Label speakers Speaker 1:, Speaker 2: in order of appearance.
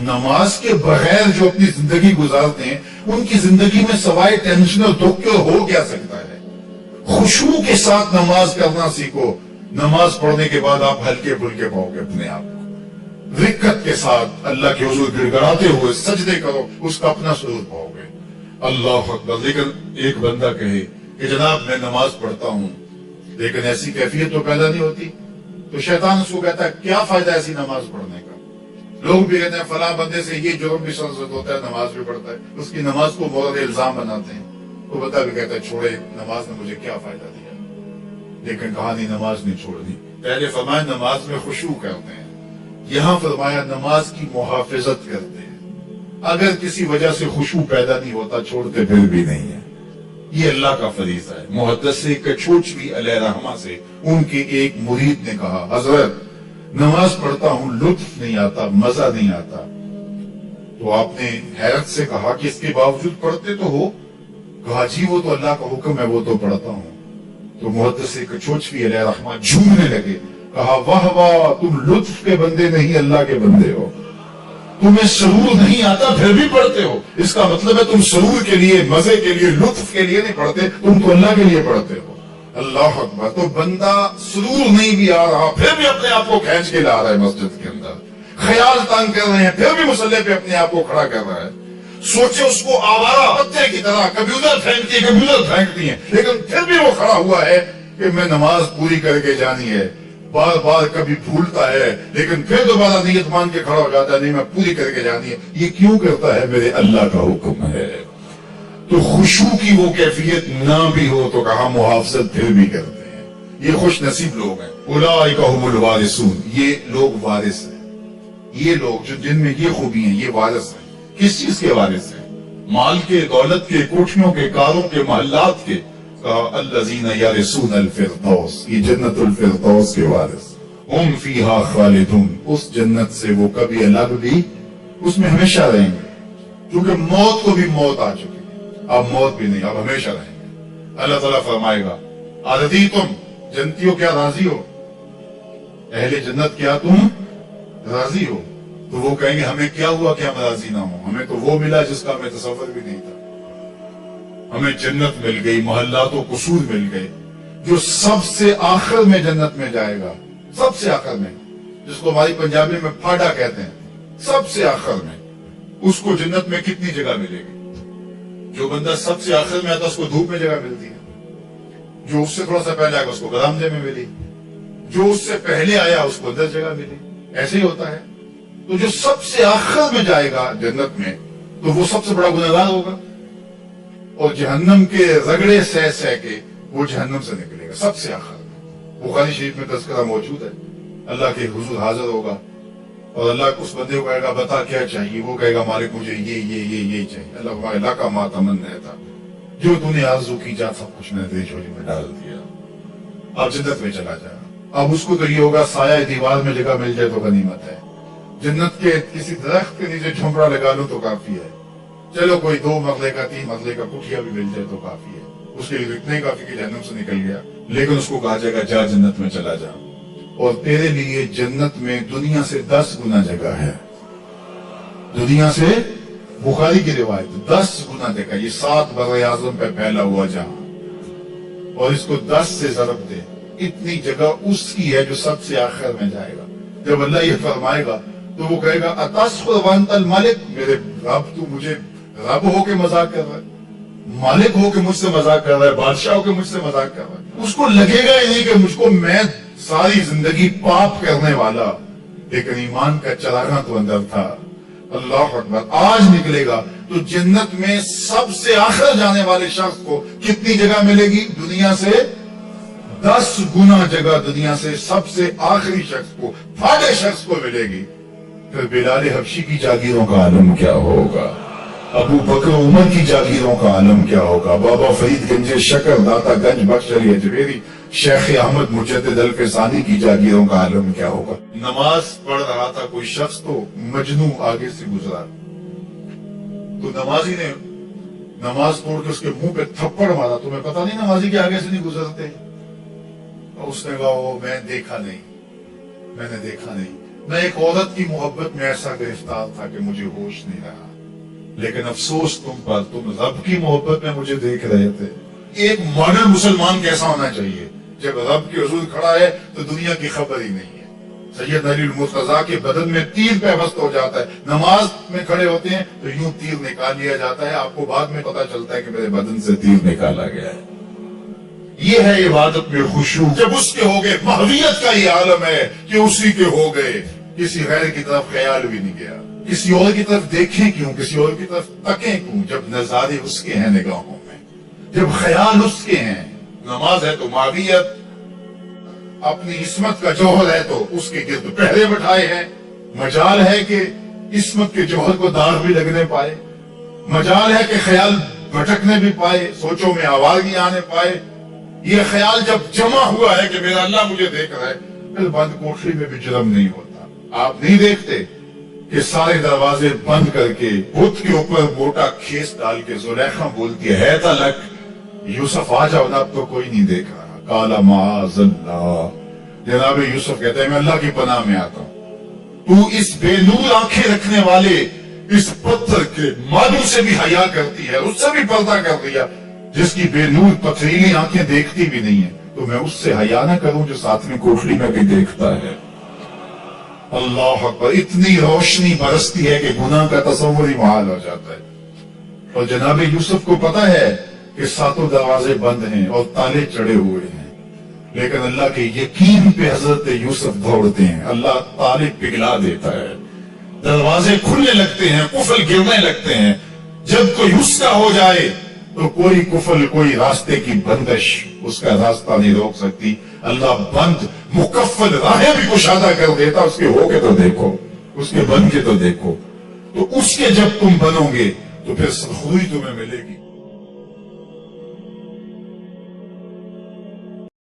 Speaker 1: नमाज के बगैर जो अपनी जिंदगी गुजारते हैं, उनकी जिंदगी में सवाए टेंशन और दुख के हो क्या सकता है। खुशू के साथ नमाज करना सीखो। नमाज पढ़ने के बाद आप हल्के फुल्के पाओगे अपने आप को। रिक्कत के साथ अल्लाह के हुजूर गिड़गड़ाते हुए सजदे करो, उसका अपना सुरूर पाओगे। अल्लाह अकबर। लेकिन एक बंदा कहे कि जनाब मैं नमाज पढ़ता हूं, लेकिन ऐसी कैफियत तो पैदा नहीं होती, तो शैतान उसको कहता है क्या फायदा ऐसी नमाज पढ़ने का। लोग भी कहते हैं फलां बंदे से ये जुर्म भी सरजद होता है, नमाज भी पढ़ता है, उसकी नमाज को मोरल इल्जाम बनाते हैं। तो बंदा भी कहता है छोड़े, नमाज ने मुझे क्या फायदा दिया। लेकिन कहानी नमाज नहीं छोड़नी। पहले फरमाया नमाज में खुशू करते हैं, यहां फरमाया नमाज की मुहाफिजत करते हैं। अगर किसी वजह से खुशू पैदा नहीं होता, छोड़ते फिर भी नहीं है। ये अल्लाह का फरीज़ा है। मुहद्दिस कचोचवी अलैहिर्रहमा से उनके एक मुरीद ने कहा, हजरत नमाज पढ़ता हूं, लुत्फ नहीं आता, मजा नहीं आता। तो आपने हैरत से कहा कि इसके बावजूद पढ़ते तो हो। कहा जी वो तो अल्लाह का हुक्म है, वो तो पढ़ता हूं। तो मुहद्दिस कचोचवी अलैहिर्रहमा झूमने लगे। कहा वाह वाह, तुम लुत्फ के बंदे नहीं अल्लाह के बंदे हो। तुम्हें सरूर नहीं आता फिर भी पढ़ते हो, इसका मतलब है तुम सरूर के लिए, मजे के लिए, लुत्फ के लिए नहीं पढ़ते, तुम तो अल्लाह के लिए पढ़ते हो। अल्लाह अकबर। तो बंदा सरूर नहीं भी आ रहा, फिर भी अपने आप को खींच के ला रहा है मस्जिद के अंदर। ख्याल तंग कर रहे हैं, फिर भी मुसल्ले पे अपने आप को खड़ा कर रहा है। सोचे उसको आवारा पत्ते की तरह कभी उधर फेंकती है, कभी उधर फेंकती है, लेकिन फिर भी वो खड़ा हुआ है कि मैं नमाज पूरी करके जानी है। बार बार कभी भूलता है, लेकिन फिर दोबारा नियत मान के खड़ा हो जाता है, नहीं मैं पूरी करके जानी है। ये क्यों करता है? मेरे अल्लाह का हुक्म है। तो खुशू की वो कैफियत ना भी हो तो कहा मुहाफजत फिर भी करते हैं। ये खुश नसीब लोग हैं। उलाइका हुमुल वारिसून, ये लोग वारिस हैं। ये लोग जो जिनमें ये खूबी है, ये वारिस हैं। किस चीज के वारिस हैं? माल के, दौलत के, कोठियों के, कारों के, महल्लात के। अल्लज़ीना यरिसून अल फिरदौस, ये जन्नतुल फिरदौस के वारिस। हुम फीहा खालिदून, उस जन्नत से वो कभी अलग भी उसमें हमेशा रहेंगे। क्योंकि मौत को भी मौत आ चुकी है, अब मौत भी नहीं, अब हमेशा रहेंगे। अल्लाह ताला फरमाएगा आदती तुम जन्नतियों क्या राजी हो? अहले जन्नत क्या तुम राजी हो? तो वो कहेंगे हमें क्या हुआ कि हम राजी ना हो, हमें तो वो मिला जिसका हमें तसव्वुर भी नहीं था। हमें जन्नत मिल गई, मोहल्लात व कुसूर मिल गए। जो सबसे आखिर में जन्नत में जाएगा, सबसे आखिर में, जिसको हमारी पंजाबी में फाड़ा कहते हैं, सबसे आखिर में, उसको जन्नत में कितनी जगह मिलेगी? जो बंदा सबसे आखिर में आता उसको धूप में जगह मिलती है, जो उससे थोड़ा सा पहले आएगा उसको बरामदे में मिली, जो उससे पहले आया उसको अंदर जगह मिली। ऐसे ही होता है। तो जो सबसे आखिर में जाएगा जन्नत में, तो वो सबसे बड़ा गुनहगार होगा और जहन्नम के रगड़े सह सह के वो जहन्नम से निकलेगा सबसे आखिर में। बुखारी शरीफ में तज़किरा मौजूद है। अल्लाह के हुजूर हाजिर होगा और अल्लाह उस बंदे को कहेगा बता क्या चाहिए? वो कहेगा मालिक मुझे ये चाहिए। अल्लाह का मातमन था, जो तूने आरज़ू की जा सब कुछ मैंने तेरी झोली में डाल दिया, अब जन्नत में चला जा। अब उसको तो ये होगा साया दीवार में जगह मिल जाए तो गनीमत है, जन्नत के किसी दरख्त के नीचे झुमरा लगा लो तो काफी है, चलो कोई 2 मरले का 3 मरले का कुठिया भी मिल जाए तो काफी है। उसके लिए इतने काफी कि जहन्नम से निकल गया। लेकिन उसको कहा जाएगा जा जन्नत में चला जा, और तेरे लिए जन्नत में दुनिया से 10 गुना जगह है। दुनिया से, बुखारी की रिवायत, 10 गुना जगह। ये 7 बर आज़म पे फैला हुआ जहां, और इसको 10 से ज़रब दे, इतनी जगह उसकी है जो सबसे आखिर में जाएगा। जब अल्लाह ये फरमाएगा तो वो कहेगा अतस्फुर मालिक, मेरे रब तू मुझे रब होके मजाक कर रहा है, मालिक होके मुझसे मजाक कर रहा है, बादशाह होके मुझसे मजाक कर रहा है। उसको लगेगा ही नहीं कि मुझको, मैं सारी जिंदगी पाप करने वाला, लेकिन ईमान का चरागा तो अंदर था। अल्लाह अकबर। आज निकलेगा तो जन्नत में सबसे आखिर जाने वाले शख्स को कितनी जगह मिलेगी? दुनिया से 10 गुना जगह दुनिया से सबसे आखिरी शख्स को, फाड़े शख्स को मिलेगी। फिर बिलाल हबशी की जागीरों का आलम क्या होगा? अबू बकर उमर की जागीरों का आलम क्या होगा? बाबा फरीद गंजे शकर दाता गंज बख्श अली अजमेरी, शेख अहमद मुजद्दिद अल फसानी की जागीरों का आलम क्या होगा? नमाज पढ़ रहा था कोई शख्स, तो मजनू आगे से गुजरा, तो नमाजी ने नमाज तोड़ के उसके मुंह पे थप्पड़ मारा। तुम्हें पता नहीं नमाजी के आगे से नहीं गुजरते? और उसने कहा वो मैंने देखा नहीं। मैं एक औरत की मोहब्बत में ऐसा गिरफ्तार था कि मुझे होश नहीं रहा, लेकिन अफसोस तुम रब की मोहब्बत में मुझे देख रहे थे। एक मॉडर्न मुसलमान कैसा होना चाहिए? जब रब के हुजूर खड़ा है तो दुनिया की खबर ही नहीं है। सैयद अली मुर्तजा के बदन में तीर पैवस्त हो जाता है, नमाज में खड़े होते हैं तो यूं तीर निकाल लिया जाता है, आपको बाद में पता चलता है कि मेरे बदन से तीर निकाला गया है। ये है इबादत में खुशू। जब उसके हो गए, महवियत का ये आलम है कि उसी के हो गए, किसी गैर की तरफ ख्याल भी नहीं गया। किसी और की तरफ देखें क्यों, किसी और की तरफ तकें क्यों, जब नजारे उसके हैं निगाहों में, जब ख्याल उसके हैं। नमाज है तो मावियत, अपनी इस्मत का जौहर है तो उसके गिर्द पहरे बैठाए हैं। मजाल है कि इस्मत के जौहर को दाग भी लगने पाए, मजाल है कि ख्याल भटकने भी पाए, सोचों में आवाज़गी आने पाए। ये ख्याल जब जमा हुआ है कि मेरा अल्लाह मुझे देख रहा है, फिर बंद कोठरी में भी जुर्म नहीं होता। आप नहीं देखते कि सारे दरवाजे बंद करके बुत के ऊपर मोटा खेस डाल के जुलेखा बोलती है तलक यूसुफ आ जाओ ना, अब तो कोई नहीं देख रहा। काला माज़ल्लाह, जनाब यूसुफ कहते हैं मैं अल्लाह की पनाह में आता हूं। तू इस बेनूर आंखें रखने वाले इस पत्थर के मादू से भी हया करती है, उससे भी पर्दा कर दिया। जिसकी बेनूर पथरीली आंखें देखती भी नहीं है, तो मैं उससे हया ना करूं जो सातवीं कोठरी में भी देखता है। अल्लाह अकबर, इतनी रोशनी बरसती है कि गुनाह का तस्वुर ही महाल हो जाता है। और जनाब यूसुफ को पता है कि सातों दरवाजे बंद हैं और ताले चढ़े हुए हैं, लेकिन अल्लाह के यकीन पे हजरत यूसुफ दौड़ते हैं। अल्लाह ताले पिघला देता है, दरवाजे खुलने लगते हैं, कुफल गिरने लगते हैं। जब कोई उसका हो जाए तो कोई कुफल, कोई रास्ते की बंदिश उसका रास्ता नहीं रोक सकती। अल्लाह बंद मुकफ्फल राहें भी कुशादा कर देता। उसके हो के तो देखो, उसके बन के तो देखो। तो उसके जब तुम बनोगे तो फिर खुदी तुम्हें मिलेगी।